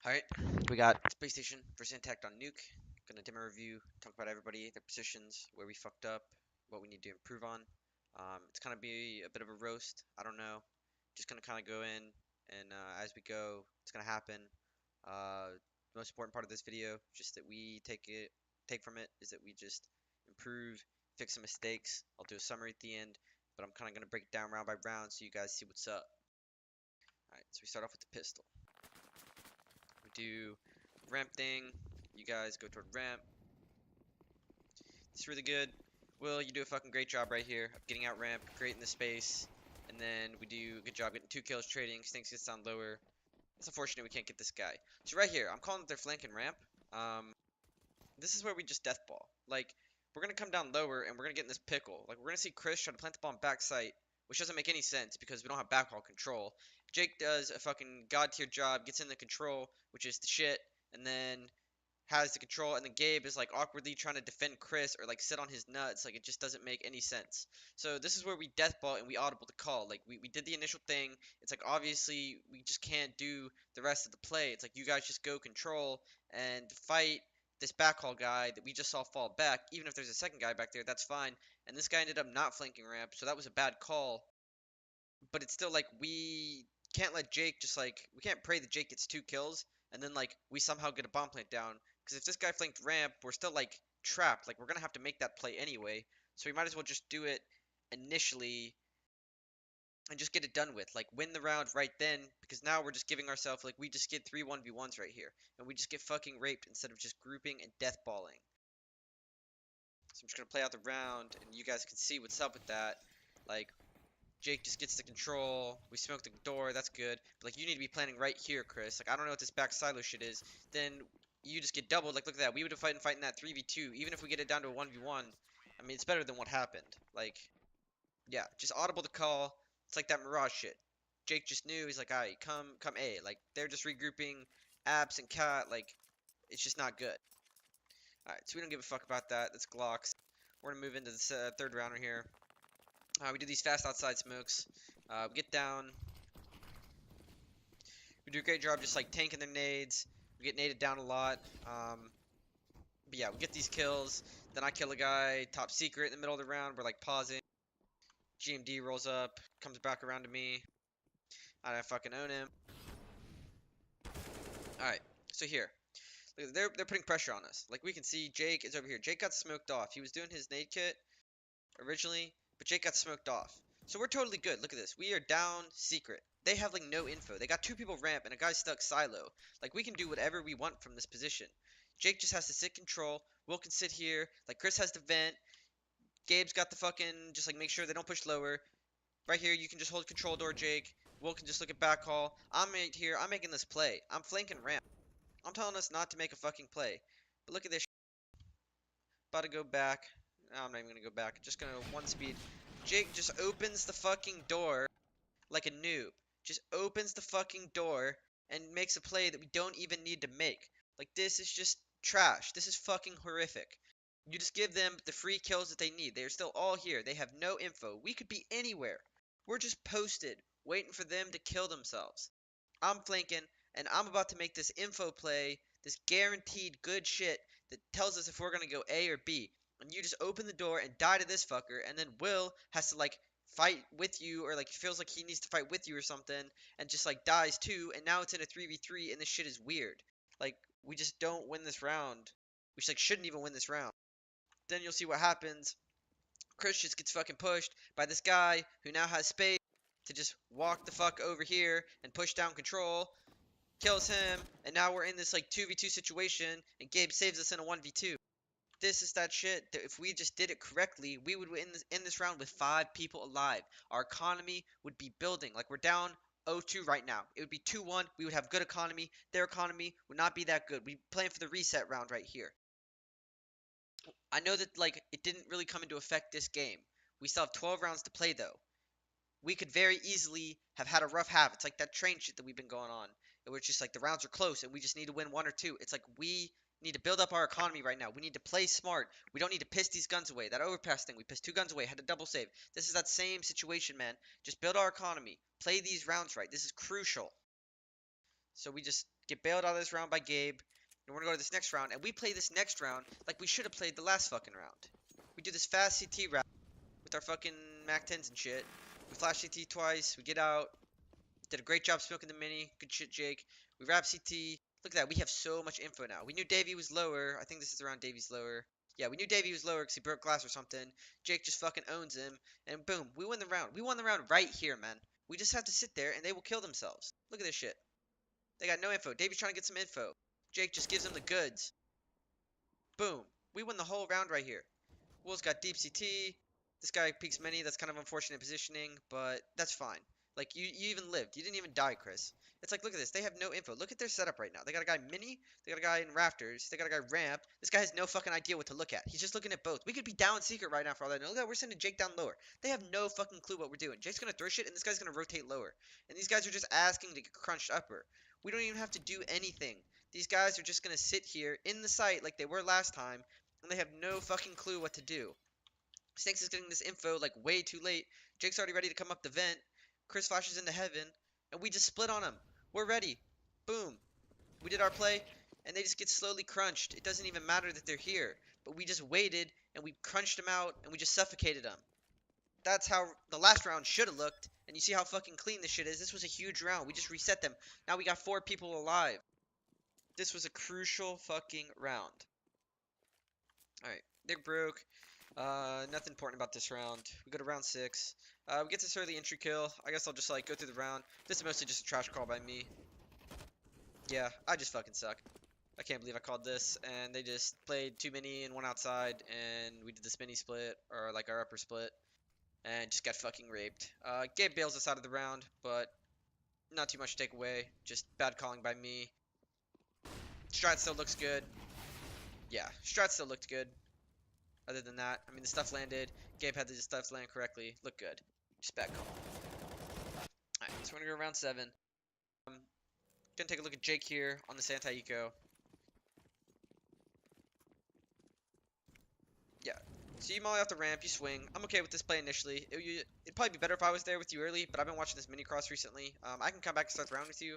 Alright, we got Spacestation versus iNTACT on Nuke. Gonna demo review, talk about everybody, their positions, where we fucked up, what we need to improve on. It's gonna be a bit of a roast. I don't know. Just gonna kind of go in, and as we go, it's gonna happen. The most important part of this video, just that we take from it, is that we just improve, fix some mistakes. I'll do a summary at the end, but I'm kind of gonna break it down round by round so you guys see what's up. Alright, so we start off with the pistol. We do ramp thing. You guys go toward ramp. It's really good. Will, you do a fucking great job right here of getting out ramp, creating the space, and then we do a good job getting 2 kills trading. Stinks gets down lower. It's unfortunate we can't get this guy. So right here, I'm calling it their flanking ramp. This is where we just deathball. Like, we're gonna come down lower and we're gonna get in this pickle. Like, we're gonna see Chris try to plant the bomb backside, which doesn't make any sense because we don't have backhaul control. Jake does a fucking god tier job, gets in the control, which is the shit, and then has the control, and then Gabe is like awkwardly trying to defend Chris or like sit on his nuts. Like, it just doesn't make any sense. So this is where we deathball and we audible the call. Like, we did the initial thing. It's like obviously we just can't do the rest of the play. It's like you guys just go control and fight this backhaul guy that we just saw fall back. Even if there's a second guy back there, that's fine. And this guy ended up not flanking ramp, so that was a bad call. But it's still like we can't let Jake just like we can't pray that Jake gets 2 kills and then like we somehow get a bomb plant down. Because if this guy flanked ramp, we're still like trapped. Like we're gonna have to make that play anyway. So we might as well just do it initially and just get it done with. Like win the round right then. Because now we're just giving ourselves like we just get 3-1v1s right here. And we just get fucking raped instead of just grouping and deathballing. So I'm just gonna play out the round and you guys can see what's up with that. Like Jake just gets the control. We smoke the door. That's good. But, like, you need to be planning right here, Chris. Like, I don't know what this back silo shit is. Then you just get doubled. Like, look at that. We would have fighting that 3v2. Even if we get it down to a 1v1, I mean, it's better than what happened. Like, yeah, just audible the call. It's like that Mirage shit. Jake just knew. He's like, alright, come A. Like, they're just regrouping Abs and Cat. Like, it's just not good. Alright, so we don't give a fuck about that. That's Glocks. We're gonna move into this third rounder here. We do these fast outside smokes. We get down. We do a great job just like tanking their nades. We get naded down a lot. But yeah, we get these kills. Then I kill a guy top secret in the middle of the round. We're like pausing. GMD rolls up, comes back around to me. I fucking own him. Alright, so here. They're putting pressure on us. Like we can see Jake is over here. Jake got smoked off. He was doing his nade kit originally, but Jake got smoked off. So we're totally good. Look at this. We are down secret. They have like no info. They got 2 people ramp and a guy stuck silo. Like we can do whatever we want from this position. Jake just has to sit control. Will can sit here. Like Chris has the vent. Gabe's got the fucking just like make sure they don't push lower. Right here you can just hold control door, Jake. Will can just look at back haul. I'm right here. I'm making this play. I'm flanking ramp. I'm telling us not to make a fucking play. But look at this. About to go back. No, I'm not even gonna go back. Just gonna one speed. Jake just opens the fucking door like a noob. Just opens the fucking door and makes a play that we don't even need to make. Like this is just trash. This is fucking horrific. You just give them the free kills that they need. They are still all here. They have no info. We could be anywhere. We're just posted, waiting for them to kill themselves. I'm flanking, and I'm about to make this info play, this guaranteed good shit that tells us if we're gonna go A or B. And you just open the door and die to this fucker, and then Will has to like fight with you, or like feels like he needs to fight with you or something, and just like dies too, and now it's in a 3v3, and this shit is weird. Like, we just don't win this round. We just, like shouldn't even win this round. Then you'll see what happens. Chris just gets fucking pushed by this guy who now has space to just walk the fuck over here and push down control, kills him, and now we're in this like 2v2 situation, and Gabe saves us in a 1v2. This is that shit that if we just did it correctly, we would end this round with 5 people alive. Our economy would be building. Like we're down 0-2 right now. It would be 2-1. We would have good economy. Their economy would not be that good. We'd be playing for the reset round right here. I know that like it didn't really come into effect this game. We still have 12 rounds to play though. We could very easily have had a rough half. It's like that train shit that we've been going on. It was just like the rounds are close and we just need to win 1 or 2. It's like we need to build up our economy right now. We need to play smart. We don't need to piss these guns away. That overpass thing, we pissed 2 guns away, had to double save. This is that same situation, man. Just build our economy. Play these rounds right. This is crucial. So we just get bailed out of this round by Gabe, and we're gonna go to this next round, and we play this next round like we should have played the last fucking round. We do this fast CT round with our fucking Mac 10s and shit. We flash CT twice, we get out, did a great job smoking the mini, good shit Jake. We wrap CT, look at that, we have so much info now. We knew Davey was lower, I think this is around Davey's lower. Yeah, we knew Davey was lower because he broke glass or something. Jake just fucking owns him, and boom, we win the round. We won the round right here, man. We just have to sit there and they will kill themselves. Look at this shit. They got no info. Davey's trying to get some info. Jake just gives them the goods. Boom. We win the whole round right here. Will's got deep CT. This guy peeks many. That's kind of unfortunate positioning, but that's fine. Like, you even lived. You didn't even die, Chris. It's like, look at this. They have no info. Look at their setup right now. They got a guy mini. They got a guy in rafters. They got a guy ramp. This guy has no fucking idea what to look at. He's just looking at both. We could be down secret right now for all that. Look at, we're sending Jake down lower. They have no fucking clue what we're doing. Jake's gonna throw shit, and this guy's gonna rotate lower. And these guys are just asking to get crunched upper. We don't even have to do anything. These guys are just gonna sit here in the site like they were last time, and they have no fucking clue what to do. Snakes is getting this info like way too late. Jake's already ready to come up the vent. Chris flashes into heaven, and we just split on him. We're ready. Boom. We did our play, and they just get slowly crunched. It doesn't even matter that they're here, but we just waited, and we crunched them out, and we just suffocated them. That's how the last round should have looked, and you see how fucking clean this shit is. This was a huge round. We just reset them. Now we got 4 people alive. This was a crucial fucking round. Alright, they're broke. Nothing important about this round. We go to round 6. We get this early entry kill. I guess I'll just like go through the round. This is mostly just a trash call by me. Yeah, I just fucking suck. I can't believe I called this, and they just played 2 mini and 1 outside, and we did this mini split, or like our upper split, and just got fucking raped. Gabe bails us out of the round, but not too much to take away. Just bad calling by me. Strat still looks good. Yeah, Strat still looked good. Other than that, I mean, the stuff landed. Gabe had the stuff land correctly. Look good. Just bad call. Alright, so we're gonna go round 7. Gonna take a look at Jake here on this anti-eco. Yeah. So you molly off the ramp, you swing. I'm okay with this play initially. It'd probably be better if I was there with you early, but I've been watching this mini cross recently. I can come back and start the round with you.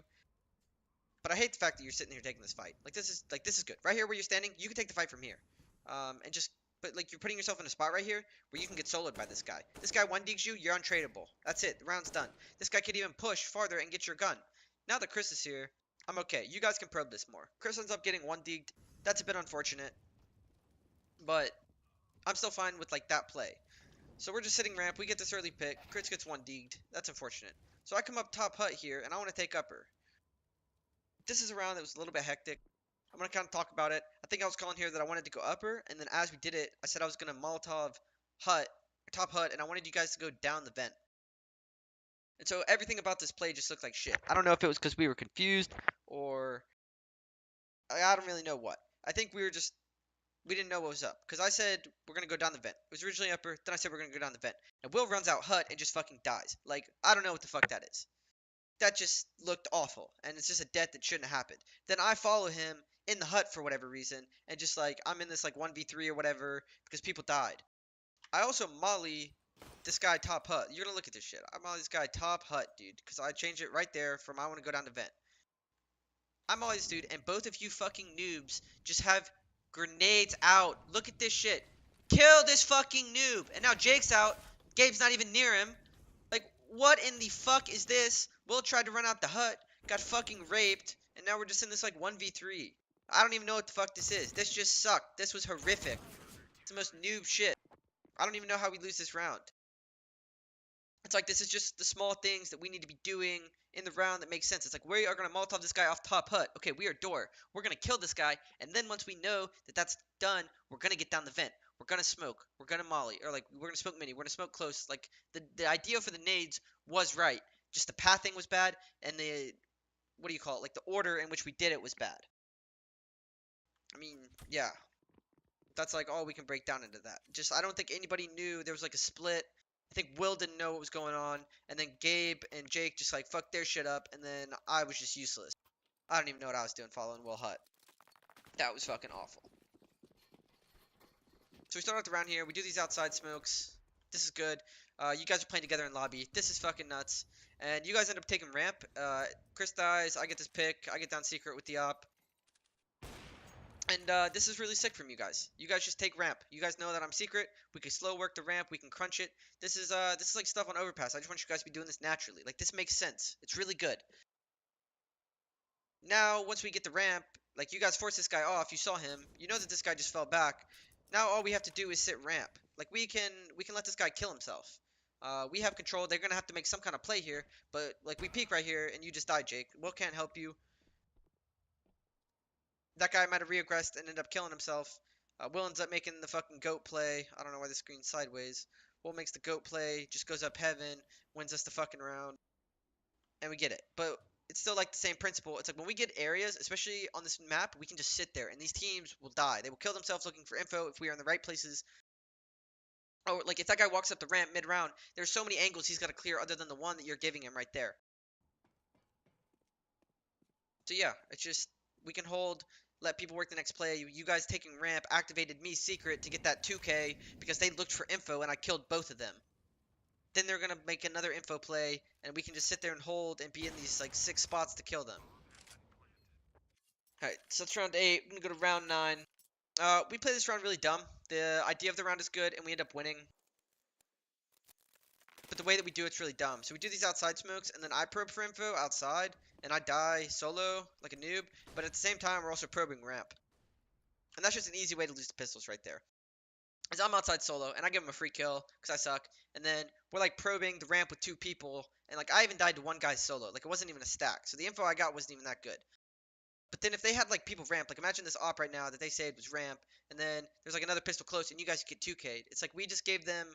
But I hate the fact that you're sitting here taking this fight. Like this is good. Right here where you're standing, you can take the fight from here. But like you're putting yourself in a spot right here where you can get soloed by this guy. This guy 1-digs you, you're untradeable. That's it. The round's done. This guy could even push farther and get your gun. Now that Chris is here, I'm okay. You guys can probe this more. Chris ends up getting 1-digged. That's a bit unfortunate. But I'm still fine with like that play. So we're just sitting ramp. We get this early pick. Chris gets 1-digged. That's unfortunate. So I come up top hut here, and I want to take upper. This is a round that was a little bit hectic. I'm going to kind of talk about it. I think I was calling here that I wanted to go upper, and then as we did it, I said I was going to Molotov hut, top hut, and I wanted you guys to go down the vent. And so everything about this play just looked like shit. I don't know if it was because we were confused, or I don't really know what. I think we didn't know what was up. Because I said we're going to go down the vent. It was originally upper, then I said we're going to go down the vent. And Will runs out hut and just fucking dies. Like, I don't know what the fuck that is. That just looked awful, and it's just a death that shouldn't have happened. Then I follow him in the hut for whatever reason, and just like I'm in this like 1v3 or whatever because people died. I also molly this guy top hut. You're gonna look at this shit. I molly this guy top hut, dude, because I changed it right there from I want to go down the vent. I molly this dude, and both of you fucking noobs just have grenades out. Look at this shit. Kill this fucking noob. And now Jake's out. Gabe's not even near him. Like, what in the fuck is this? Will tried to run out the hut, got fucking raped, and now we're just in this like 1v3. I don't even know what the fuck this is. This just sucked. This was horrific. It's the most noob shit. I don't even know how we lose this round. It's like this is just the small things that we need to be doing in the round that makes sense. It's like we are going to Molotov this guy off top hut. Okay, we are door. We're going to kill this guy, and then once we know that that's done, we're going to get down the vent. We're going to smoke. We're going to molly. Or like we're going to smoke mini. We're going to smoke close. Like the idea for the nades was right. Just the pathing was bad, and the, what do you call it? Like the order in which we did it was bad. I mean, yeah. That's like all we can break down into that. Just, I don't think anybody knew there was like a split. I think Will didn't know what was going on, and then Gabe and Jake just like fucked their shit up, and then I was just useless. I don't even know what I was doing following Will Hut. That was fucking awful. So we start out the round here. We do these outside smokes. This is good. You guys are playing together in lobby. This is fucking nuts. And you guys end up taking ramp. Chris dies. I get this pick. I get down secret with the op. And this is really sick from you guys. You guys just take ramp. You guys know that I'm secret. We can slow work the ramp. We can crunch it. This is like stuff on overpass. I just want you guys to be doing this naturally. Like this makes sense. It's really good. Now once we get the ramp, like you guys force this guy off. You saw him. You know that this guy just fell back. Now all we have to do is sit ramp. Like we can let this guy kill himself. We have control. They're gonna have to make some kind of play here. But like we peek right here and you just die, Jake. Will can't help you. That guy might have regressed and ended up killing himself. Will ends up making the fucking goat play. I don't know why the screen's sideways. Will makes the goat play, just goes up heaven, wins us the fucking round, and we get it. But it's still like the same principle. It's like when we get areas, especially on this map, we can just sit there, and these teams will die. They will kill themselves looking for info if we are in the right places. Oh, like if that guy walks up the ramp mid-round, there's so many angles he's got to clear other than the one that you're giving him right there. So yeah, it's just we can hold, let people work the next play. You guys taking ramp activated me secret to get that 2K because they looked for info and I killed both of them. Then they're gonna make another info play and we can just sit there and hold and be in these like 6 spots to kill them. Alright, so that's round 8. We're gonna go to round 9. We play this round really dumb. The idea of the round is good and we end up winning. But the way that we do it's really dumb. So we do these outside smokes, and then I probe for info outside, and I die solo like a noob. But at the same time, we're also probing ramp. And that's just an easy way to lose the pistols right there. Is I'm outside solo, and I give him a free kill, because I suck. And then we're like probing the ramp with 2 people, and like I even died to one guy solo. Like it wasn't even a stack. So the info I got wasn't even that good. But then if they had like people ramp, like imagine this op right now that they saved was ramp, and then there's like another pistol close, and you guys get 2K'd. It's like we just gave them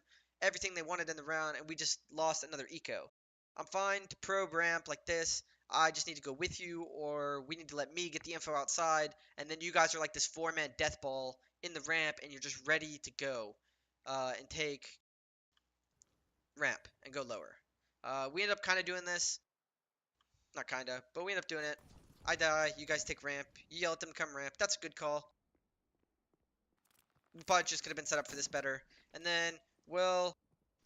everything they wanted in the round, and we just lost another eco. I'm fine to probe ramp like this. I just need to go with you, or we need to let me get the info outside, and then you guys are like this 4-man death ball in the ramp, and you're just ready to go and take ramp and go lower. We end up kind of doing this. Not kind of, but we end up doing it. I die, you guys take ramp, you yell at them come ramp. That's a good call. We probably just could have been set up for this better. And then, well,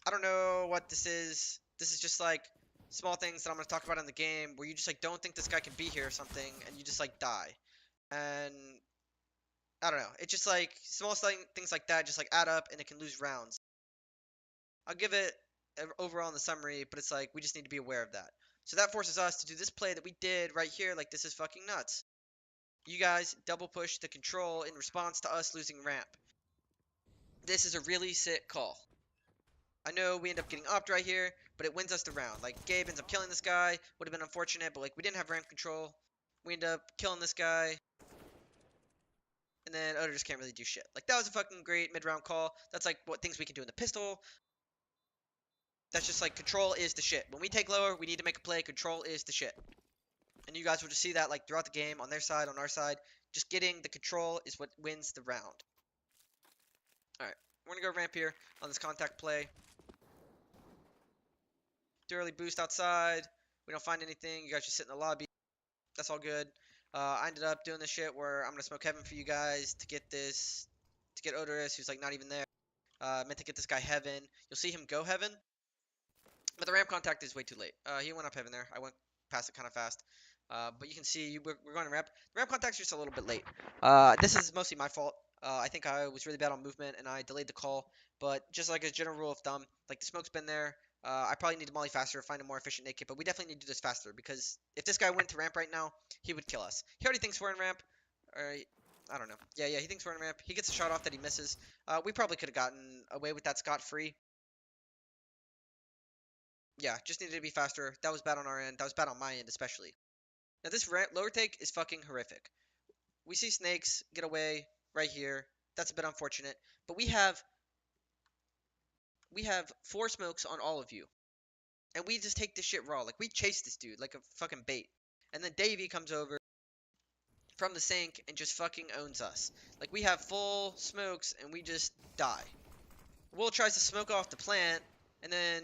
I don't know what this is. This is just like small things that I'm going to talk about in the game where you just like don't think this guy can be here or something and you just like die. And I don't know. It's just like small things like that just like add up and it can lose rounds. I'll give it overall in the summary, but it's like we just need to be aware of that. So that forces us to do this play that we did right here. Like this is fucking nuts. You guys double push the control in response to us losing ramp. This is a really sick call. I know we end up getting upped right here, but it wins us the round. Like, Gabe ends up killing this guy. Would have been unfortunate, but, like, we didn't have ramp control. We end up killing this guy. And then Oda just can't really do shit. Like, that was a fucking great mid-round call. That's, like, what things we can do in the pistol. That's just, like, control is the shit. When we take lower, we need to make a play. Control is the shit. And you guys will just see that, like, throughout the game, on their side, on our side. Just getting the control is what wins the round. Alright, we're gonna go ramp here on this contact play. Do early boost outside. We don't find anything. You guys just sit in the lobby. That's all good. I ended up doing this shit where I'm gonna smoke heaven for you guys to get this, to get Odorous, who's like not even there. Meant to get this guy heaven. You'll see him go heaven, but the ramp contact is way too late. He went up heaven there. I went past it kind of fast. But you can see we're going to ramp. The ramp contact's just a little bit late. This is mostly my fault. I think I was really bad on movement and I delayed the call. But just like a general rule of thumb, like the smoke's been there. I probably need to molly faster, find a more efficient naked, but we definitely need to do this faster because if this guy went to ramp right now, he would kill us. He already thinks we're in ramp. Or, I don't know. Yeah, he thinks we're in ramp. He gets a shot off that he misses. We probably could have gotten away with that scot-free. Yeah, just needed to be faster. That was bad on our end. That was bad on my end, especially. Now, this lower take is fucking horrific. We see snakes get away right here. That's a bit unfortunate. But we have 4 smokes on all of you. And we just take this shit raw. Like, we chase this dude like a fucking bait. And then Davey comes over from the sink and just fucking owns us. Like, we have full smokes and we just die. Will tries to smoke off the plant, and then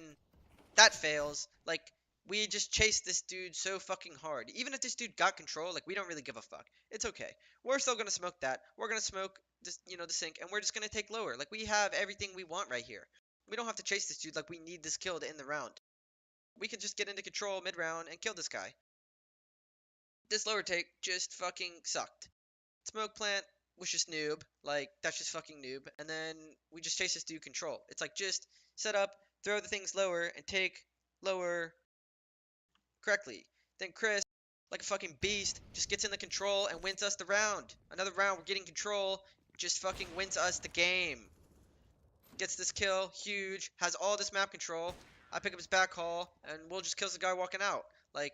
that fails. Like, we just chased this dude so fucking hard. Even if this dude got control, like, we don't really give a fuck. It's okay. We're still gonna smoke that. We're gonna smoke this, the sink, and we're just gonna take lower. Like, we have everything we want right here. We don't have to chase this dude. Like, we need this kill to end the round. we could just get into control mid-round and kill this guy. This lower take just fucking sucked. Smoke plant was just noob. Like, that's just fucking noob. And then we just chase this dude control. It's like, just set up, throw the things lower, and take lower correctly. Then Chris, like a fucking beast, just gets in the control and wins us the round. Another round, we're getting control, just fucking wins us the game. Gets this kill, huge, has all this map control. I pick up his back haul, and we'll just kill the guy walking out. Like,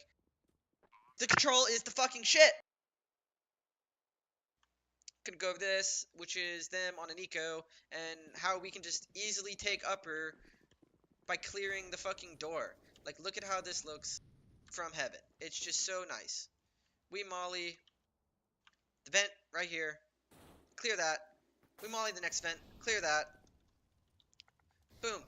the control is the fucking shit. Gonna go over this, which is them on an eco, and how we can just easily take upper by clearing the fucking door. Like, look at how this looks from heaven. It's just so nice. We molly the vent right here, clear that. We molly the next vent, clear that. Boom.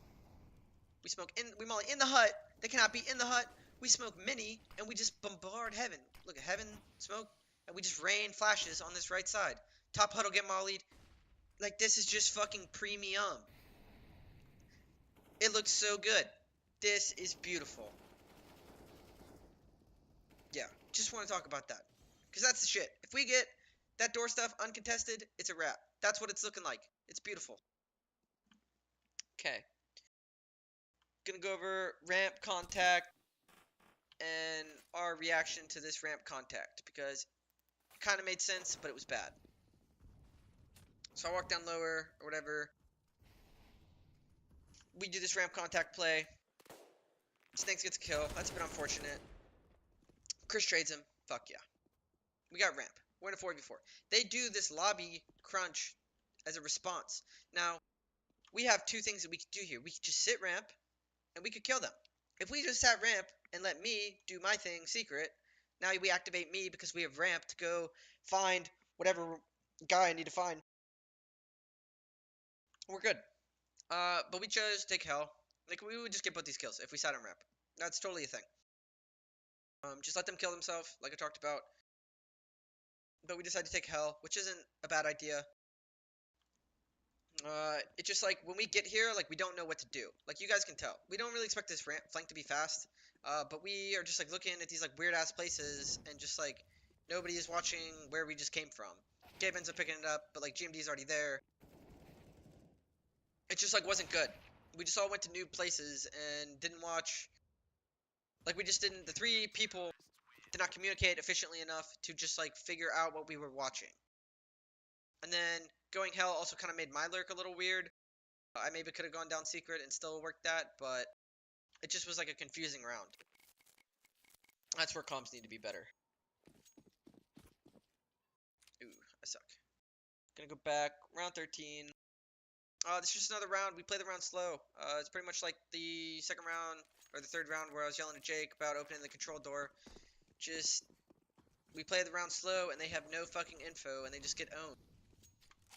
We molly in the hut. They cannot be in the hut. We smoke mini, and we just bombard heaven. Look at heaven, smoke, and we just rain flashes on this right side. Top huddle get mollied. Like, this is just fucking premium. It looks so good. This is beautiful. Yeah, just want to talk about that. Because that's the shit. If we get that door stuff uncontested, it's a wrap. That's what it's looking like. It's beautiful. Okay. Gonna go over ramp contact and our reaction to this ramp contact. Because it kind of made sense, but it was bad. So I walk down lower, or whatever. We do this ramp contact play. Snakes gets a kill. That's a bit unfortunate. Chris trades him. Fuck yeah. We got ramp. We're in a 4v4. They do this lobby crunch as a response. Now, we have two things that we could do here. We could just sit ramp, and we could kill them. If we just sat ramp and let me do my thing secret, now we activate me because we have ramp to go find whatever guy I need to find. We're good. But we chose take hell. Like, we would just get both these kills if we sat on ramp. That's totally a thing. Just let them kill themselves, like I talked about. But we decided to take hell, which isn't a bad idea. It's just like, when we get here, like, we don't know what to do. Like, you guys can tell. We don't really expect this ramp flank to be fast. But we are just, like, looking at these, like, weird-ass places, and just, like, nobody is watching where we just came from. Gabe ends up picking it up, but, like, GMD's already there. It just, like, wasn't good. We just all went to new places and didn't watch. Like, we just didn't. The three people did not communicate efficiently enough to just, like, figure out what we were watching. And then going hell also kind of made my lurk a little weird. I maybe could have gone down secret and still worked that, but it just was like a confusing round. That's where comms need to be better. Ooh, I suck. Gonna go back. Round 13. This is just another round. We play the round slow. It's pretty much like the second round, or the third round, where I was yelling at Jake about opening the control door. Just, we play the round slow, and they have no fucking info, and they just get owned.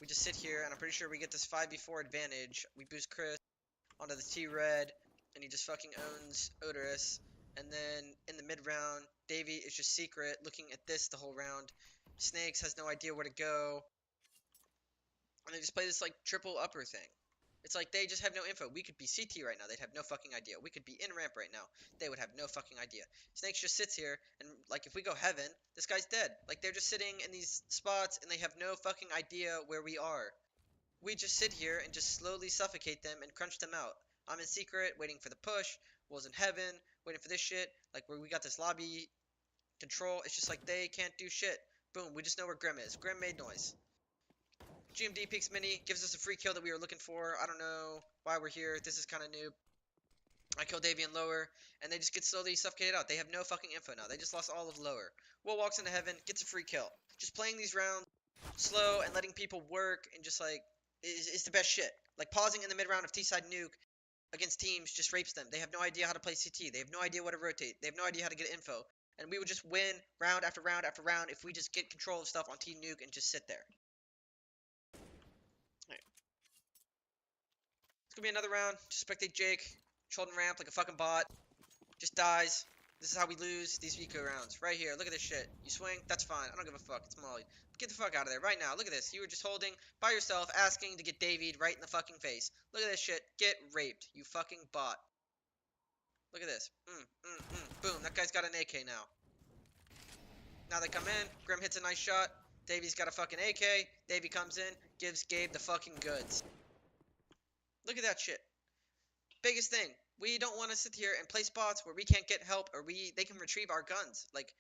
We just sit here, and I'm pretty sure we get this 5v4 advantage. We boost Chris onto the T-Red, and he just fucking owns Odorous. And then, in the mid-round, Davey is just secret, looking at this the whole round. Snakes has no idea where to go. And they just play this, like, triple upper thing. It's like, they just have no info. We could be CT right now. They'd have no fucking idea. We could be in ramp right now. They would have no fucking idea. Snakes just sits here, and, like, if we go heaven, this guy's dead. Like, they're just sitting in these spots, and they have no fucking idea where we are. We just sit here and just slowly suffocate them and crunch them out. I'm in secret, waiting for the push. Will's in heaven, waiting for this shit. Like, where we got this lobby control. It's just like, they can't do shit. Boom, we just know where Grim is. Grim made noise. GMD peeks mini, gives us a free kill that we were looking for. I don't know why we're here. This is kind of noob. I kill Davian lower, and they just get slowly suffocated out. They have no fucking info now. They just lost all of lower. Will walks into heaven, gets a free kill. Just playing these rounds slow and letting people work and just, like, is the best shit. Like, pausing in the mid-round of T-side nuke against teams just rapes them. They have no idea how to play CT. They have no idea what to rotate. They have no idea how to get info. And we would just win round after round after round if we just get control of stuff on T-nuke and just sit there. It's gonna be another round. Just spectate Jake, holding ramp like a fucking bot. Just dies. This is how we lose these eco rounds. Right here. Look at this shit. You swing, that's fine. I don't give a fuck. It's Molly. Get the fuck out of there right now. Look at this. You were just holding by yourself, asking to get Davied right in the fucking face. Look at this shit. Get raped. You fucking bot. Look at this. Boom. That guy's got an AK now. Now they come in. Grim hits a nice shot. Davy's got a fucking AK. Davy comes in, gives Gabe the fucking goods. Look at that shit. Biggest thing. We don't want to sit here and play spots where we can't get help or they can retrieve our guns. Like,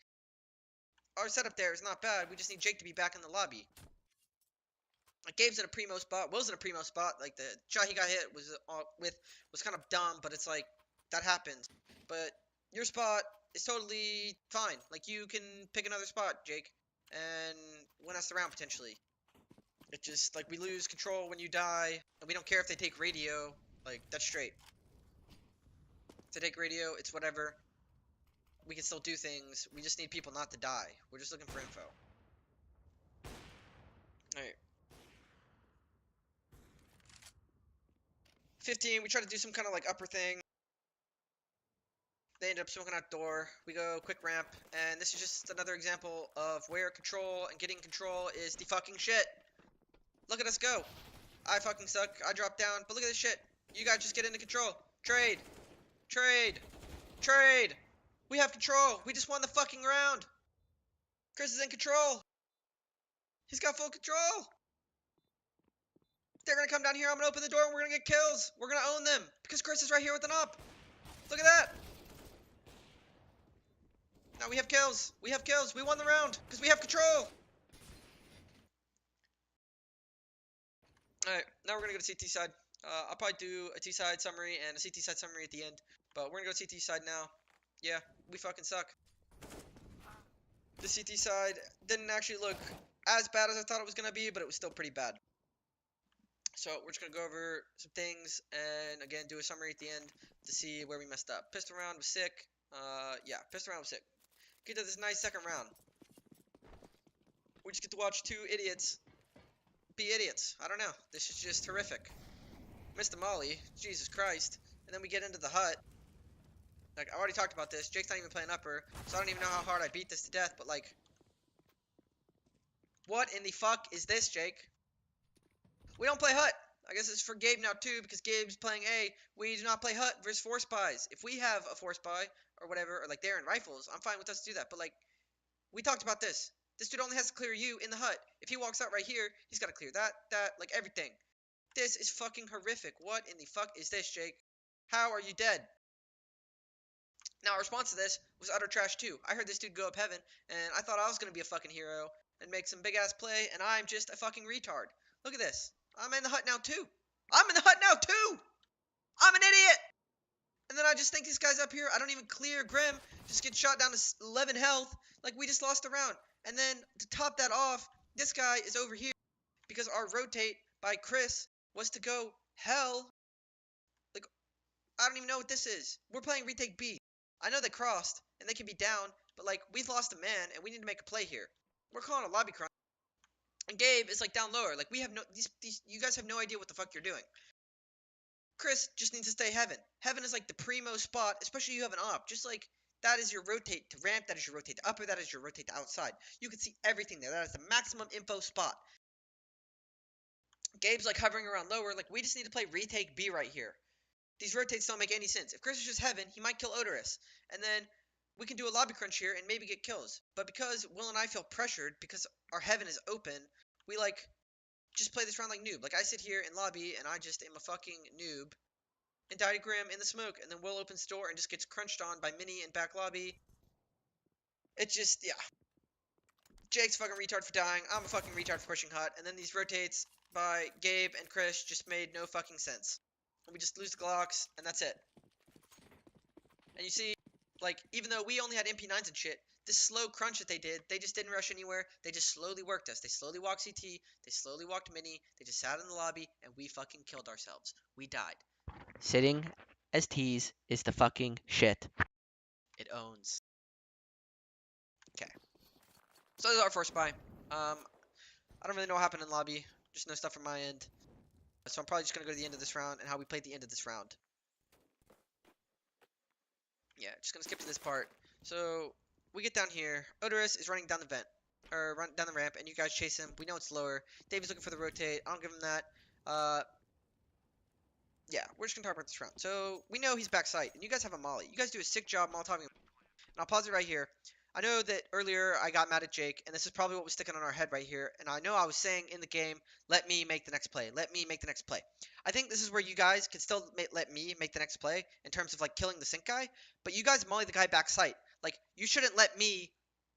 our setup there is not bad. We just need Jake to be back in the lobby. Like, Gabe's in a primo spot. Will's in a primo spot. Like, the shot he got hit was kind of dumb, but it's like, that happens. But your spot is totally fine. Like, you can pick another spot, Jake, and win us the round potentially. It just, like, we lose control when you die, and we don't care if they take radio. Like, that's straight. If they take radio, it's whatever. We can still do things. We just need people not to die. We're just looking for info. Alright. 15, we try to do some kind of, like, upper thing. They end up smoking out door. We go quick ramp, and this is just another example of where control and getting control is the fucking shit. Look at us go. I fucking suck. I drop down, but look at this shit. You guys just get into control. Trade. Trade. Trade. We have control. We just won the fucking round. Chris is in control. He's got full control. They're gonna come down here. I'm gonna open the door and we're gonna get kills. We're gonna own them because Chris is right here with an up. Look at that. Now we have kills. We have kills. We won the round because we have control. Alright, now we're gonna go to CT side. I'll probably do a T side summary and a CT side summary at the end. But we're gonna go CT side now. Yeah, we fucking suck. The CT side didn't actually look as bad as I thought it was gonna be, but it was still pretty bad. So we're just gonna go over some things and again do a summary at the end to see where we messed up. Pistol round was sick. Yeah, pistol round was sick. Get to this nice second round. We just get to watch two idiots be idiots. I don't know. This is just horrific. Missed the molly. Jesus Christ. And then we get into the hut. Like, I already talked about this. Jake's not even playing upper, so I don't even know how hard I beat this to death, but like, what in the fuck is this, Jake? We don't play hut. I guess it's for Gabe now too, because Gabe's playing A. We do not play hut versus 4 spies. If we have a 4 spy, or whatever, or like they're in rifles, I'm fine with us to do that, but like, we talked about this. This dude only has to clear you in the hut. If he walks out right here, he's got to clear that, like everything. This is fucking horrific. What in the fuck is this, Jake? How are you dead? Now, our response to this was utter trash too. I heard this dude go up heaven, and I thought I was going to be a fucking hero and make some big-ass play, and I'm just a fucking retard. Look at this. I'm in the hut now too. I'm in the hut now too! I'm an idiot! And then I just think these guys up here, I don't even clear Grim, just get shot down to 11 health, like we just lost a round. And then, to top that off, this guy is over here, because our rotate by Chris was to go hell. Like, I don't even know what this is. We're playing retake B. I know they crossed, and they can be down, but like, we've lost a man, and we need to make a play here. We're calling a lobby crime. And Gabe is like down lower, like we have no, you guys have no idea what the fuck you're doing. Chris just needs to stay heaven. Heaven is like the primo spot, especially you have an op. Just like, that is your rotate to ramp, that is your rotate to upper, that is your rotate to outside. You can see everything there. That is the maximum info spot. Gabe's like hovering around lower, like we just need to play retake B right here. These rotates don't make any sense. If Chris is just heaven, he might kill Odorous. And then we can do a lobby crunch here and maybe get kills. But because Will and I feel pressured, because our heaven is open, we like, just play this round like noob. Like I sit here in lobby and I just am a fucking noob. And Diagram in the smoke, and then Will opens door and just gets crunched on by Minnie in back lobby. It's just, yeah. Jake's fucking retard for dying. I'm a fucking retard for pushing hut. And then these rotates by Gabe and Chris just made no fucking sense. And we just lose the Glocks, and that's it. And you see, like, even though we only had MP9s and shit, this slow crunch that they did, they just didn't rush anywhere. They just slowly worked us. They slowly walked CT. They slowly walked Minnie. They just sat in the lobby, and we fucking killed ourselves. We died. Sitting as T's is the fucking shit. It owns. Okay. So this is our first spy. I don't really know what happened in lobby. Just no stuff from my end. So I'm probably just going to go to the end of this round and how we played the end of this round. Yeah, just going to skip to this part. So we get down here. Odorous is running down the vent. Or run down the ramp, and you guys chase him. We know it's lower. Davy's looking for the rotate. I don't give him that. yeah, we're just gonna talk about this round. So we know he's backside, and you guys have a molly. You guys do a sick job molotoving. And I'll pause it right here. I know that earlier I got mad at Jake, and this is probably what was sticking on our head right here. And I know I was saying in the game, let me make the next play. Let me make the next play. I think this is where you guys can still let me make the next play in terms of like killing the sync guy, but you guys molly the guy back sight. Like you shouldn't let me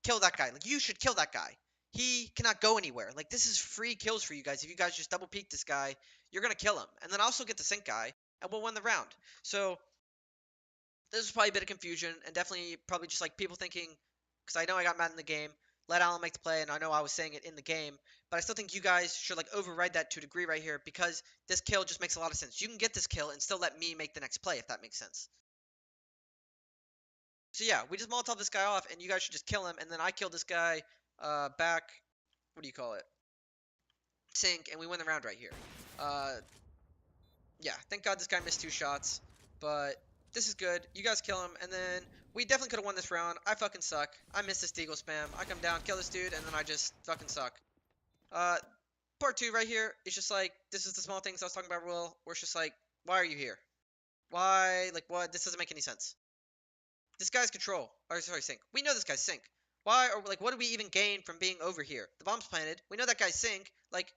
kill that guy. Like you should kill that guy. He cannot go anywhere. Like this is free kills for you guys. If you guys just double peek this guy, you're gonna kill him, and then also get the sync guy, and we'll win the round. So this was probably a bit of confusion and definitely probably just like people thinking, because I know I got mad in the game, let Allen make the play, and I know I was saying it in the game, but I still think you guys should like override that to a degree right here because this kill just makes a lot of sense. You can get this kill and still let me make the next play if that makes sense. So yeah, we just Molotov this guy off, and you guys should just kill him, and then I kill this guy back. What do you call it? Sink, and we win the round right here. Uh, yeah, thank God this guy missed 2 shots, but this is good. You guys kill him, and then we definitely could have won this round. I fucking suck. I missed this deagle spam. I come down, kill this dude, and then I just fucking suck. Uh, part 2 right here is just like, this is the small things I was talking about, Will, where it's just like, why are you here? Why? Like, what? This doesn't make any sense. This guy's control. Or, sorry, Sync. We know this guy's Sync. Why, or like, what do we even gain from being over here? The bomb's planted. We know that guy's Sync. Like,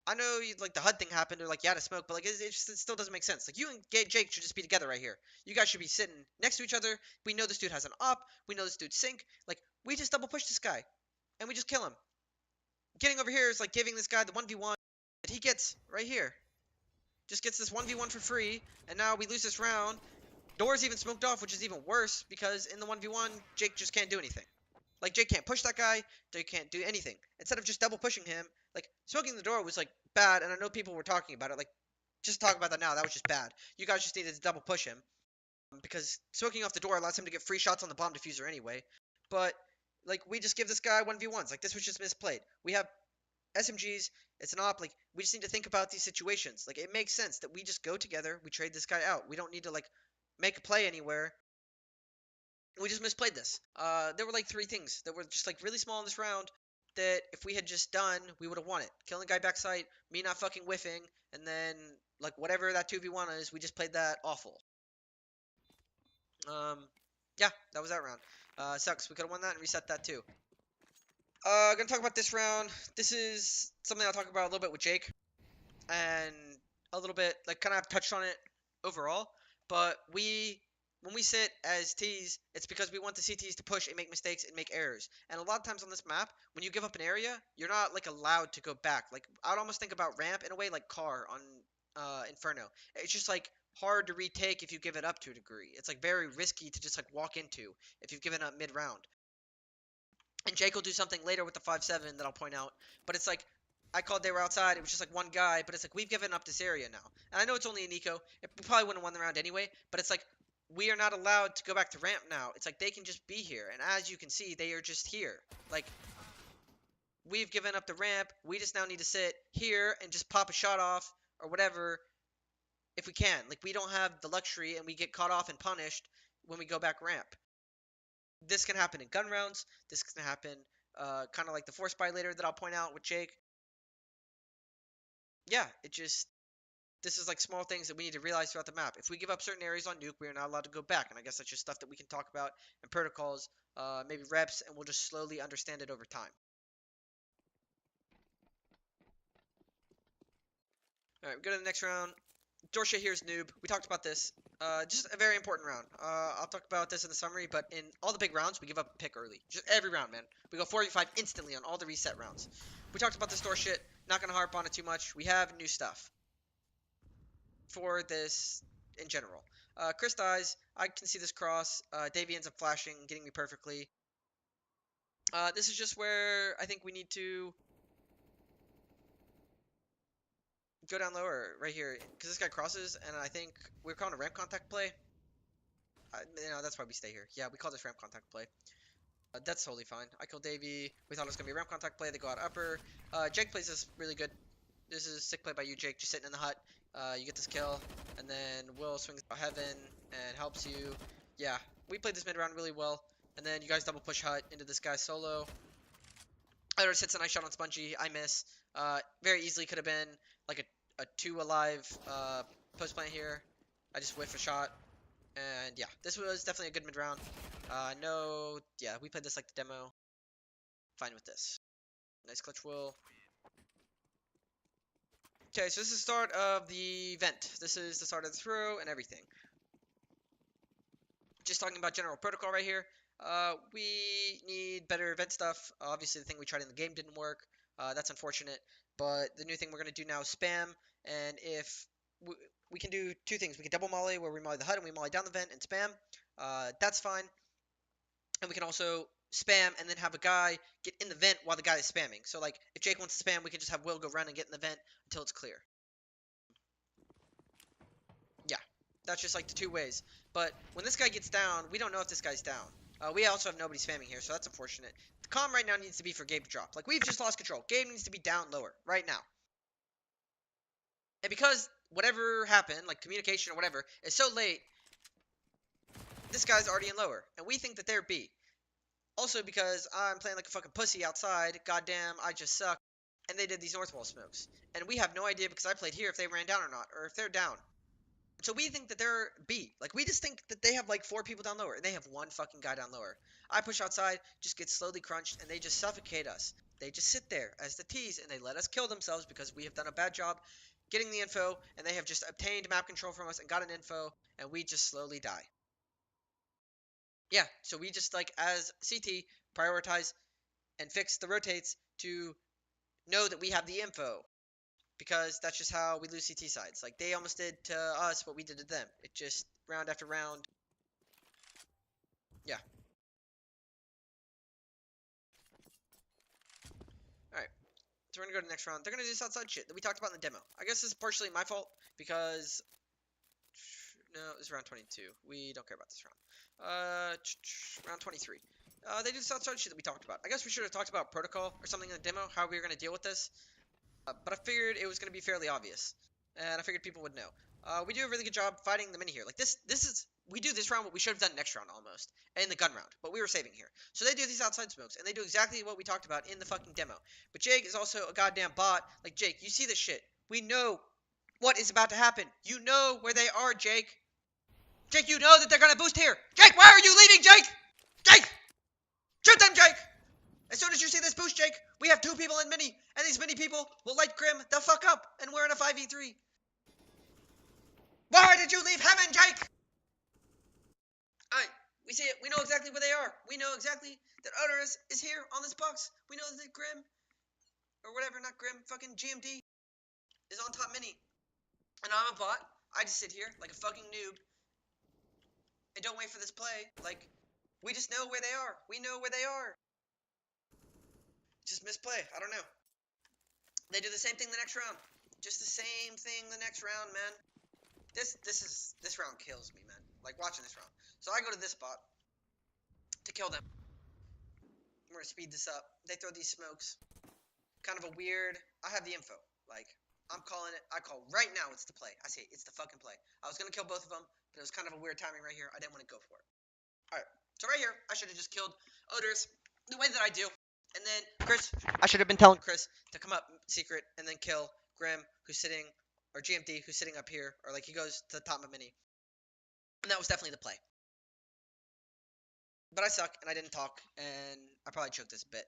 I know like the HUD thing happened or like you had to smoke, but like it still doesn't make sense. Like you and Jake should just be together right here. You guys should be sitting next to each other. We know this dude has an op. We know this dude's sync. Like we just double push this guy, and we just kill him. Getting over here is like giving this guy the 1v1 that he gets right here. Just gets this 1v1 for free, and now we lose this round. Door's even smoked off, which is even worse because in the 1v1, Jake just can't do anything. Like Jake can't push that guy. Jake can't do anything. Instead of just double pushing him, like smoking the door was like bad, and I know people were talking about it. Like, just talk about that now. That was just bad. You guys just needed to double push him because smoking off the door allows him to get free shots on the bomb diffuser anyway. But like we just give this guy 1v1s. Like this was just misplayed. We have SMGs. It's an op. Like we just need to think about these situations. Like it makes sense that we just go together. We trade this guy out. We don't need to like make a play anywhere. We just misplayed this. There were like 3 things that were just like really small in this round that if we had just done, we would have won it. Killing the guy backside, me not fucking whiffing, and then like whatever that 2v1 is, we just played that awful. Um, yeah, that was that round. Sucks. We could have won that and reset that too. Gonna talk about this round. This is something I'll talk about a little bit with Jake, and a little bit like kind of touched on it overall. But when we sit as T's, it's because we want the CTs to push and make mistakes and make errors. And a lot of times on this map, when you give up an area, you're not like allowed to go back. Like I'd almost think about ramp in a way like car on Inferno. It's just like hard to retake if you give it up to a degree. It's like very risky to just like walk into if you've given up mid round. And Jake will do something later with the 5-7 that I'll point out. But it's like I called they were outside. It was just like one guy, but it's like we've given up this area now. And I know it's only an eco. We probably wouldn't have won the round anyway. But it's like we are not allowed to go back to ramp now. It's like they can just be here. And as you can see, they are just here. Like we've given up the ramp. We just now need to sit here and just pop a shot off or whatever if we can. Like we don't have the luxury and we get caught off and punished when we go back ramp. This can happen in gun rounds. This can happen kind of like the force buy later that I'll point out with Jake. Yeah, it just this is like small things that we need to realize throughout the map. If we give up certain areas on nuke, we are not allowed to go back, and I guess that's just stuff that we can talk about in protocols, maybe reps, and we'll just slowly understand it over time. All right, we go to the next round. Dorsha here's noob. We talked about this. Just a very important round. I'll talk about this in the summary, but in all the big rounds, we give up a pick early. Just every round, man. We go 45 instantly on all the reset rounds. We talked about this door shit. Not gonna harp on it too much. We have new stuff for this in general. Chris dies. I can see this cross. Davey ends up flashing, getting me perfectly. This is just where I think we need to go down lower right here because this guy crosses, and I think we're calling a ramp contact play. That's why we stay here. Yeah, we call this ramp contact play. That's totally fine. I killed Davey. We thought it was going to be a ramp contact play. They go out upper. Jake plays this really good. This is a sick play by you, Jake. Just sitting in the hut. You get this kill. And then Will swings out heaven and helps you. Yeah, we played this mid round really well. And then you guys double push hut into this guy solo. Edwards hits a nice shot on Spongy. I miss. Very easily could have been like a 2 alive post plant here. I just whiffed a shot. And yeah, this was definitely a good mid round. No, yeah, we played this like the demo. Fine with this. Nice clutch will. Okay, so this is the start of the vent. This is the start of the throw and everything. Just talking about general protocol right here. We need better vent stuff. Obviously, the thing we tried in the game didn't work. That's unfortunate. But the new thing we're going to do now is spam. And if we can do two things. We can double molly where we molly the HUD and we molly down the vent and spam. That's fine. And we can also spam and then have a guy get in the vent while the guy is spamming. So like if Jake wants to spam, we can just have Will go run and get in the vent until it's clear. Yeah, that's just like the two ways. But when this guy gets down, we don't know if this guy's down. We also have nobody spamming here, so that's unfortunate. The comm right now needs to be for Gabe to drop. Like, we've just lost control. Gabe needs to be down lower right now. And because whatever happened, like communication or whatever, is so late, this guy's already in lower. And we think that they're B. Also because I'm playing like a fucking pussy outside. Goddamn, I just suck. And they did these north wall smokes. And we have no idea because I played here if they ran down or not, or if they're down. So we think that they're B. Like, we just think that they have, like, 4 people down lower, and they have 1 fucking guy down lower. I push outside, just get slowly crunched, and they just suffocate us. They just sit there as the T's, and they let us kill themselves because we have done a bad job getting the info, and they have just obtained map control from us and got an info, and we just slowly die. Yeah, so we just, like, as CT, prioritize and fix the rotates to know that we have the info. Because that's just how we lose CT sides. Like, they almost did to us what we did to them. It just, round after round. Yeah. Alright. So we're gonna go to the next round. They're gonna do this outside shit that we talked about in the demo. I guess this is partially my fault, because... No, it's round 22. We don't care about this round. Round 23. They do this outside shit that we talked about. I guess we should have talked about protocol or something in the demo, how we were gonna deal with this. But I figured it was going to be fairly obvious, and I figured people would know. We do a really good job fighting them in here. Like we do this round what we should have done next round almost, in the gun round, but we were saving here. So they do these outside smokes, and they do exactly what we talked about in the fucking demo. But Jake is also a goddamn bot. Like, Jake, you see this shit. We know what is about to happen. You know where they are, Jake. Jake, you know that they're going to boost here. Jake, why are you leaving, Jake? Jake! Shoot them, Jake! As soon as you see this boost, Jake, we have 2 people in mini, and these mini people will light Grim the fuck up, and we're in a 5v3. Why did you leave heaven, Jake? Alright, we see it. We know exactly where they are. We know exactly that Odorous is here on this box. We know that Grim, or whatever, not Grim, fucking GMD, is on top mini. And I'm a bot. I just sit here like a fucking noob and don't wait for this play. Like, we just know where they are. We know where they are. Just misplay. I don't know. They do the same thing the next round. Just the same thing the next round, man. This round kills me, man. Like, watching this round. So I go to this spot to kill them. We're gonna speed this up. They throw these smokes. Kind of a weird. I have the info. Like, I'm calling it. I call right now. It's the play. I say it's the fucking play. I was gonna kill both of them, but it was kind of a weird timing right here. I didn't want to go for it. All right. So right here, I should have just killed Odors the way that I do. And then Chris, I should have been telling Chris to come up secret and then kill Grim, who's sitting, or GMD, who's sitting up here, or like he goes to the top of mini. And that was definitely the play. But I suck, and I didn't talk, and I probably choked this a bit.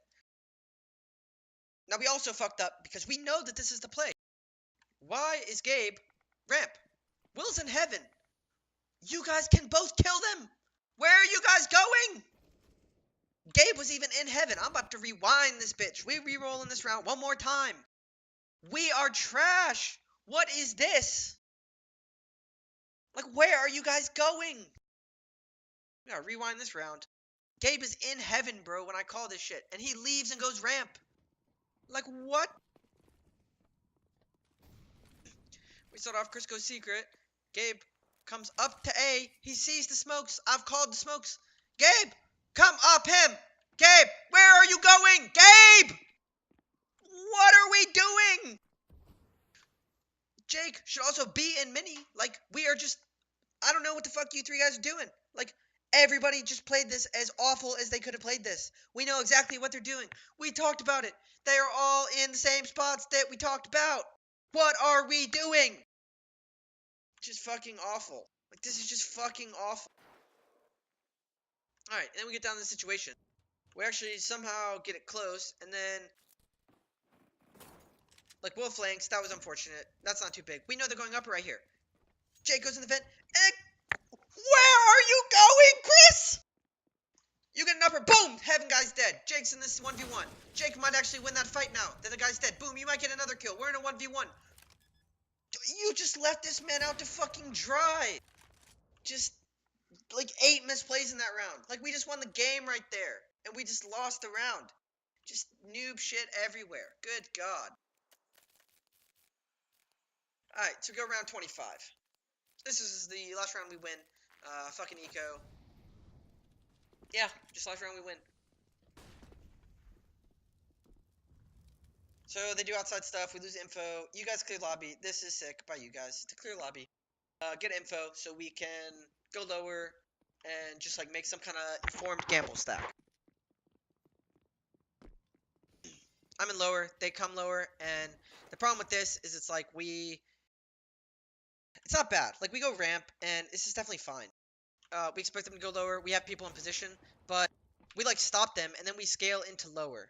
Now we also fucked up because we know that this is the play. Why is Gabe ramp? Will's in heaven. You guys can both kill them. Where are you guys going? Gabe was even in heaven. I'm about to rewind this bitch. We re-rolling this round one more time. We are trash. What is this? Like, where are you guys going? We gotta rewind this round. Gabe is in heaven, bro, when I call this shit. And he leaves and goes ramp. Like, what? We start off Chris goes secret. Gabe comes up to A. He sees the smokes. I've called the smokes. Gabe, come up him. Gabe, where are you going? Gabe! What are we doing? Jake should also be in mini. Like, we are just... I don't know what the fuck you 3 guys are doing. Like, everybody just played this as awful as they could have played this. We know exactly what they're doing. We talked about it. They are all in the same spots that we talked about. What are we doing? Just fucking awful. Like, this is just fucking awful. Alright, and then we get down to the situation. We actually somehow get it close, and then, like, wolf flanks, that was unfortunate. That's not too big. We know they're going up right here. Jake goes in the vent, and where are you going, Chris? You get an upper, boom! Heaven guy's dead. Jake's in this 1v1. Jake might actually win that fight now. Then the guy's dead. Boom, you might get another kill. We're in a 1v1. You just left this man out to fucking dry. Just, like, 8 misplays in that round. Like, we just won the game right there. And we just lost the round. Just noob shit everywhere. Good God. Alright, so we go round 25. This is the last round we win. Fucking eco. Yeah, just last round we win. So they do outside stuff. We lose info. You guys clear lobby. This is sick by you guys to clear lobby. Get info so we can go lower and just like make some kind of informed gamble stack. I'm in lower. They come lower, and the problem with this is it's like it's not bad. Like we go ramp, and this is definitely fine. We expect them to go lower. We have people in position, but we like stop them, and then we scale into lower,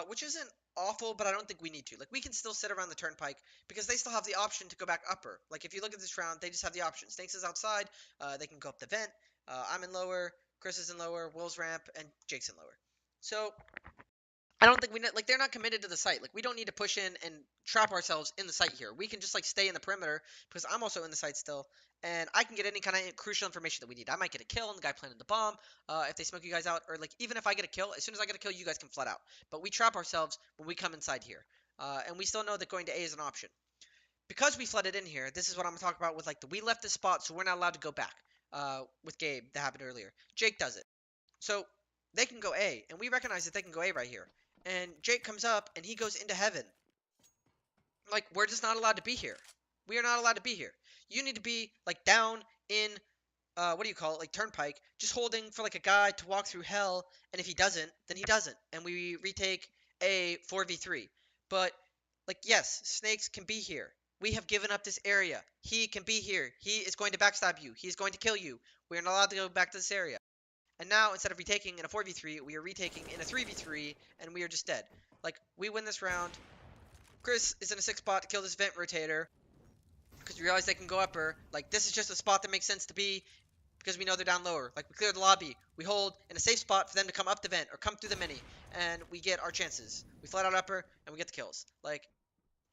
which isn't awful, but I don't think we need to. Like we can still sit around the turnpike because they still have the option to go back upper. Like if you look at this round, they just have the option. Snakes is outside. They can go up the vent. I'm in lower. Chris is in lower. Will's ramp, and Jake's in lower. So I don't think like they're not committed to the site. Like we don't need to push in and trap ourselves in the site here. We can just like stay in the perimeter because I'm also in the site still, and I can get any kind of crucial information that we need. I might get a kill on the guy planted the bomb. If they smoke you guys out, or like even if I get a kill, as soon as I get a kill, you guys can flood out. But we trap ourselves when we come inside here, and we still know that going to A is an option. Because we flooded in here, this is what I'm gonna talk about with like we left this spot, so we're not allowed to go back. With Gabe, that happened earlier. Jake does it. So they can go A, and we recognize that they can go A right here. And Jake comes up, and he goes into heaven. Like, we're just not allowed to be here. We are not allowed to be here. You need to be, like, down in, what do you call it, like, turnpike, just holding for, like, a guy to walk through hell, and if he doesn't, then he doesn't. And we retake a 4v3. But, like, yes, snakes can be here. We have given up this area. He can be here. He is going to backstab you. He is going to kill you. We are not allowed to go back to this area. And now, instead of retaking in a 4v3, we are retaking in a 3v3, and we are just dead. Like, we win this round. Chris is in a 6 spot to kill this vent rotator, because we realize they can go upper. Like, this is just a spot that makes sense to be, because we know they're down lower. Like, we clear the lobby. We hold in a safe spot for them to come up the vent, or come through the mini, and we get our chances. We flat out upper, and we get the kills. Like,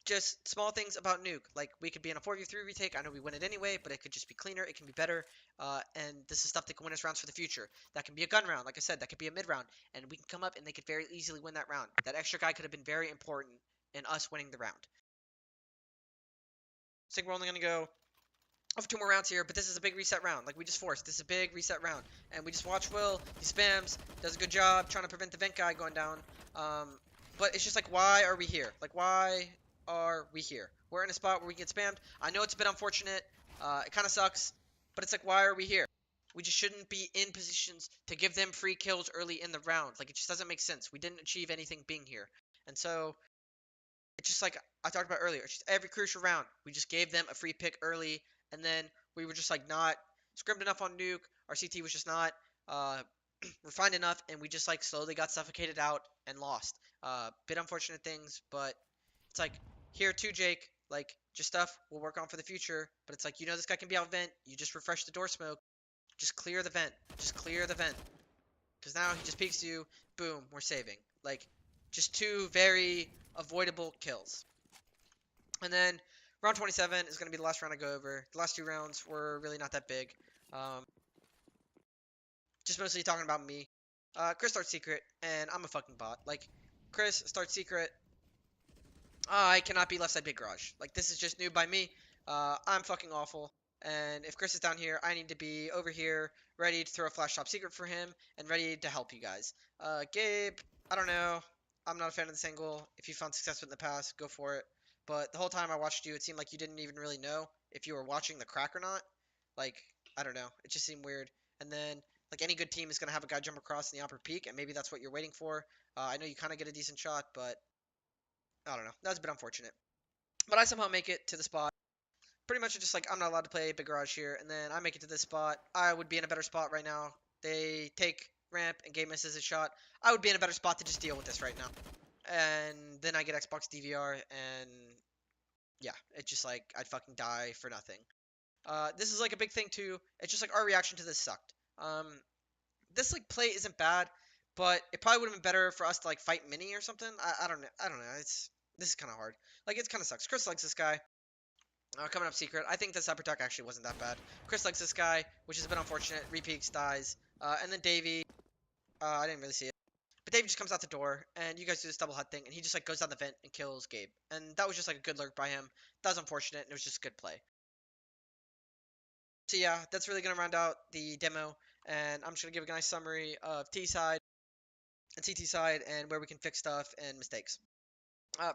just small things about Nuke. Like, we could be in a 4v3 retake. I know we win it anyway, but it could just be cleaner. It can be better. And this is stuff that can win us rounds for the future. That can be a gun round. Like I said, that could be a mid round. And we can come up and they could very easily win that round. That extra guy could have been very important in us winning the round. I think we're only going to go off 2 more rounds here, but this is a big reset round. Like, we just forced. This is a big reset round. And we just watch Will. He spams. Does a good job trying to prevent the vent guy going down. But it's just like, why are we here? Like, why are we here? We're in a spot where we get spammed. I know it's a bit unfortunate. It kind of sucks. But it's like, why are we here? We just shouldn't be in positions to give them free kills early in the round. Like, it just doesn't make sense. We didn't achieve anything being here. And so, it's just like I talked about earlier. It's just every crucial round, we just gave them a free pick early. And then we were just like not scrimmed enough on Nuke. Our CT was just not refined enough. And we just like slowly got suffocated out and lost. Bit unfortunate things, but it's like here too, Jake. Like just stuff we'll work on for the future. But it's like, you know, this guy can be out vent. You just refresh the door smoke. Just clear the vent. Just clear the vent. Because now he just peeks you. Boom, we're saving. Like just 2 very avoidable kills. And then round 27 is going to be the last round I go over. The last 2 rounds were really not that big. Just mostly talking about me. Chris starts secret, and I'm a fucking bot. Like, Chris starts secret. I cannot be left side big garage. Like, this is just new by me. I'm fucking awful. And if Chris is down here, I need to be over here, ready to throw a flash top secret for him, and ready to help you guys. Gabe, I don't know. I'm not a fan of this angle. If you found success with it in the past, go for it. But the whole time I watched you, it seemed like you didn't even really know if you were watching the crack or not. Like, I don't know. It just seemed weird. And then, like, any good team is going to have a guy jump across in the upper peak, and maybe that's what you're waiting for. I know you kind of get a decent shot, but I don't know. That was a bit unfortunate. But I somehow make it to the spot. pretty much it's just like I'm not allowed to play big garage here, and then I make it to this spot. I would be in a better spot right now. They take ramp and game misses a shot. I would be in a better spot to just deal with this right now. And then I get Xbox DVR, and yeah, it's just like I'd fucking die for nothing. This is like a big thing too. It's just like our reaction to this sucked. This like play isn't bad, but it probably would have been better for us to like fight Mini or something. I don't know. I don't know. This is kind of hard. Like it kind of sucks. Chris likes this guy. Coming up secret. I think this upper tuck actually wasn't that bad. Chris likes this guy, which is a bit unfortunate. Repeats dies. And then Davey. I didn't really see it. But Davey just comes out the door, and you guys do this double HUD thing, and he just like goes down the vent and kills Gabe. And that was just like a good lurk by him. That was unfortunate, and it was just a good play. So yeah, that's really gonna round out the demo, and I'm just gonna give a nice summary of T side and CT side and where we can fix stuff and mistakes.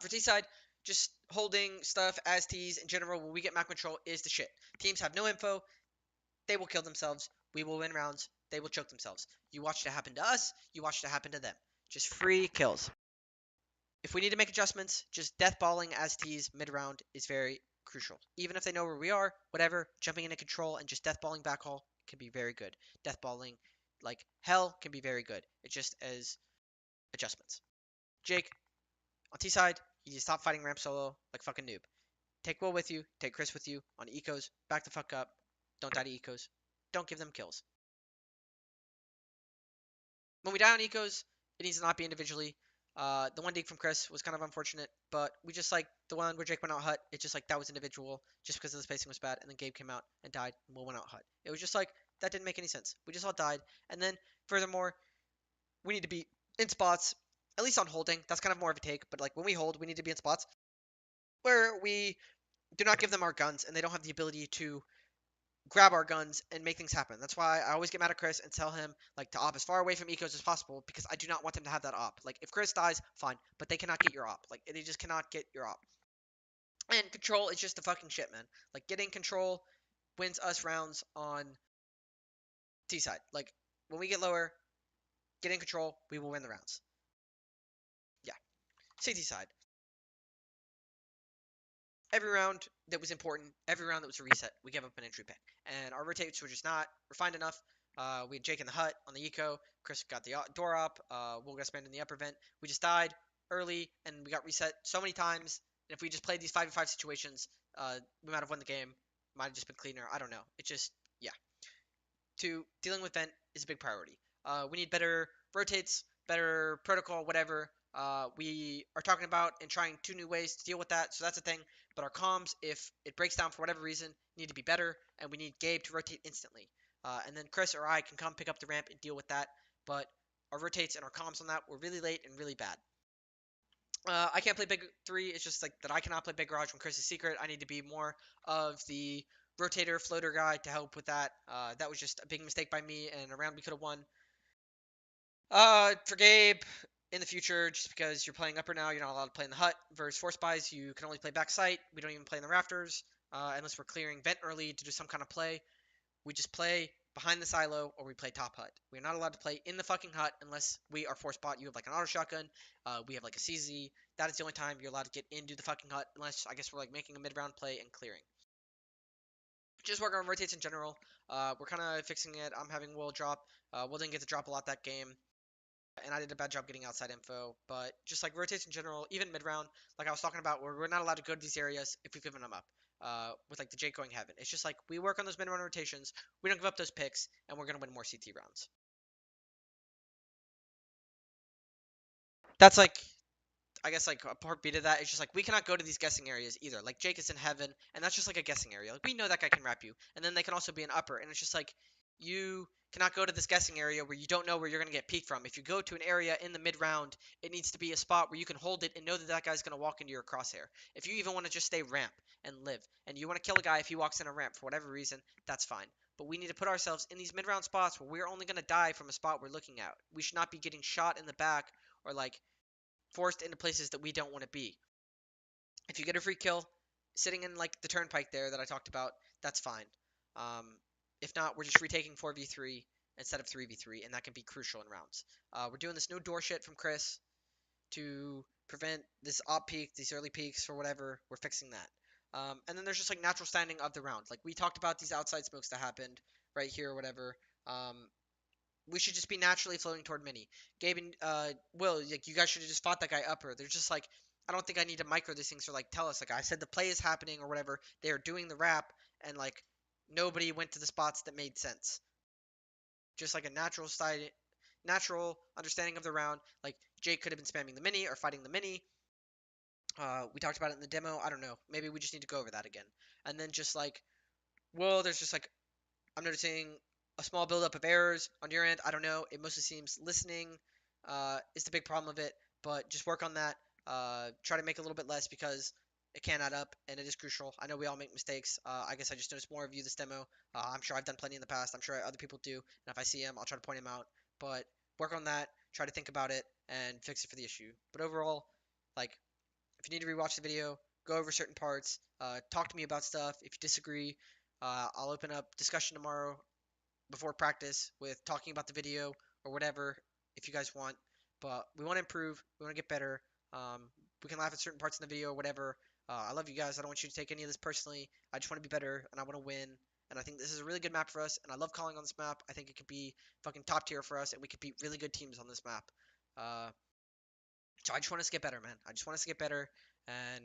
For T side, just holding stuff as T's in general when we get map control is the shit. Teams have no info, they will kill themselves. We will win rounds. They will choke themselves. You watch it happen to us. You watch it happen to them. Just free kills. If we need to make adjustments, just deathballing as T's mid-round is very crucial. Even if they know where we are, whatever, jumping into control and just deathballing backhaul can be very good. Deathballing like hell can be very good. It's just as adjustments. Jake, on T side, you just stop fighting ramp solo like fucking noob. Take Will with you, take Chris with you on ecos, back the fuck up. Don't die to ecos. Don't give them kills. When we die on ecos, it needs to not be individually. The one dig from Chris was kind of unfortunate, but we just like the one where Jake went out hut. It's just like that was individual, just because the spacing was bad, and then Gabe came out and died, and Will went out hut. It was just like that didn't make any sense. We just all died, and then furthermore, we need to be in spots, at least on holding. That's kind of more of a take, but like when we hold, we need to be in spots where we do not give them our guns, and they don't have the ability to grab our guns and make things happen. That's why I always get mad at Chris and tell him like to op as far away from ecos as possible because I do not want them to have that op. Like if Chris dies, fine, but they cannot get your op. Like they just cannot get your op. And control is just the fucking shit, man. Like getting control wins us rounds on T side. Like when we get lower, getting control, we will win the rounds. Yeah. CT side. Every round that was important, every round that was a reset, we gave up an entry pick. And our rotates were just not refined enough. We had Jake in the hut on the eco. Chris got the door up. Will got spammed in the upper vent. We just died early, and we got reset so many times. And if we just played these 5v5 situations, we might have won the game. Might have just been cleaner. I don't know. It just, yeah. Dealing with vent is a big priority. We need better rotates, better protocol, whatever. We are talking about and trying 2 new ways to deal with that, so that's a thing. But our comms, if it breaks down for whatever reason, need to be better, and we need Gabe to rotate instantly. And then Chris or I can come pick up the ramp and deal with that. But our rotates and our comms on that were really late and really bad. I can't play Big 3. It's just like that I cannot play Big Garage when Chris is secret. I need to be more of the rotator floater guy to help with that. That was just a big mistake by me, and a round we could have won. For Gabe, in the future, just because you're playing upper now, you're not allowed to play in the hut. Versus Force Buys, you can only play back sight. We don't even play in the rafters unless we're clearing vent early to do some kind of play. We just play behind the silo or we play top hut. We're not allowed to play in the fucking hut unless we are force bot. You have like an auto shotgun. We have like a CZ. That is the only time you're allowed to get into the fucking hut unless I guess we're like making a mid round play and clearing. Just working on rotates in general. We're kind of fixing it. I'm having Will drop. Will didn't get to drop a lot that game. And I did a bad job getting outside info, but just like rotates in general, even mid round, like I was talking about, where we're not allowed to go to these areas if we've given them up. With like the Jake going heaven, it's just like we work on those mid round rotations, we don't give up those picks, and we're gonna win more CT rounds. That's like I guess like a part B to that is just like we cannot go to these guessing areas either. Like Jake is in heaven, and that's just like a guessing area. Like we know that guy can wrap you, and then they can also be an upper, and it's just like you cannot go to this guessing area where you don't know where you're gonna get peeked from. If you go to an area in the mid round, it needs to be a spot where you can hold it and know that that guy's gonna walk into your crosshair. If you even want to just stay ramp and live, and you want to kill a guy if he walks in a ramp for whatever reason, that's fine. But we need to put ourselves in these mid round spots where we're only gonna die from a spot we're looking at. We should not be getting shot in the back or like forced into places that we don't want to be. If you get a free kill, sitting in like the turnpike there that I talked about, that's fine. Um, if not, we're just retaking 4v3 instead of 3v3, and that can be crucial in rounds. We're doing this new door shit from Chris to prevent this op peak, these early peaks or whatever. We're fixing that. And then there's just like natural standing of the round. Like we talked about these outside smokes that happened right here or whatever. Um, we should just be naturally floating toward mini. Gabe and Will, like you guys should have just fought that guy upper. They're just like, I don't think I need to micro these things or like tell us. Like I said, the play is happening or whatever. They are doing the wrap and like nobody went to the spots that made sense. Just like a natural understanding of the round. Like Jake could have been spamming the mini or fighting the mini. We talked about it in the demo. I don't know. Maybe we just need to go over that again. And then just like, well, there's just like I'm noticing a small buildup of errors on your end. I don't know. It mostly seems listening is the big problem of it, but just work on that. Try to make a little bit less because it can add up and it is crucial. I know we all make mistakes. I guess I just noticed more of you this demo. I'm sure I've done plenty in the past. I'm sure other people do. And if I see them, I'll try to point them out. But work on that. Try to think about it and fix it for the issue. But overall, like if you need to rewatch the video, go over certain parts. Talk to me about stuff. If you disagree, I'll open up discussion tomorrow before practice with talking about the video or whatever if you guys want. But we want to improve. We want to get better. Um, we can laugh at certain parts in the video or whatever. I love you guys. I don't want you to take any of this personally. I just want to be better and I want to win. And I think this is a really good map for us. And I love calling on this map. I think it could be fucking top tier for us and we could beat really good teams on this map. Uh, so I just want us to get better, man. I just want us to get better and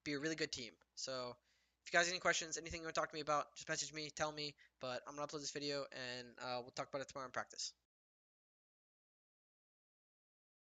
be a really good team. So if you guys have any questions, anything you want to talk to me about, just message me, tell me. But I'm gonna upload this video and we'll talk about it tomorrow in practice.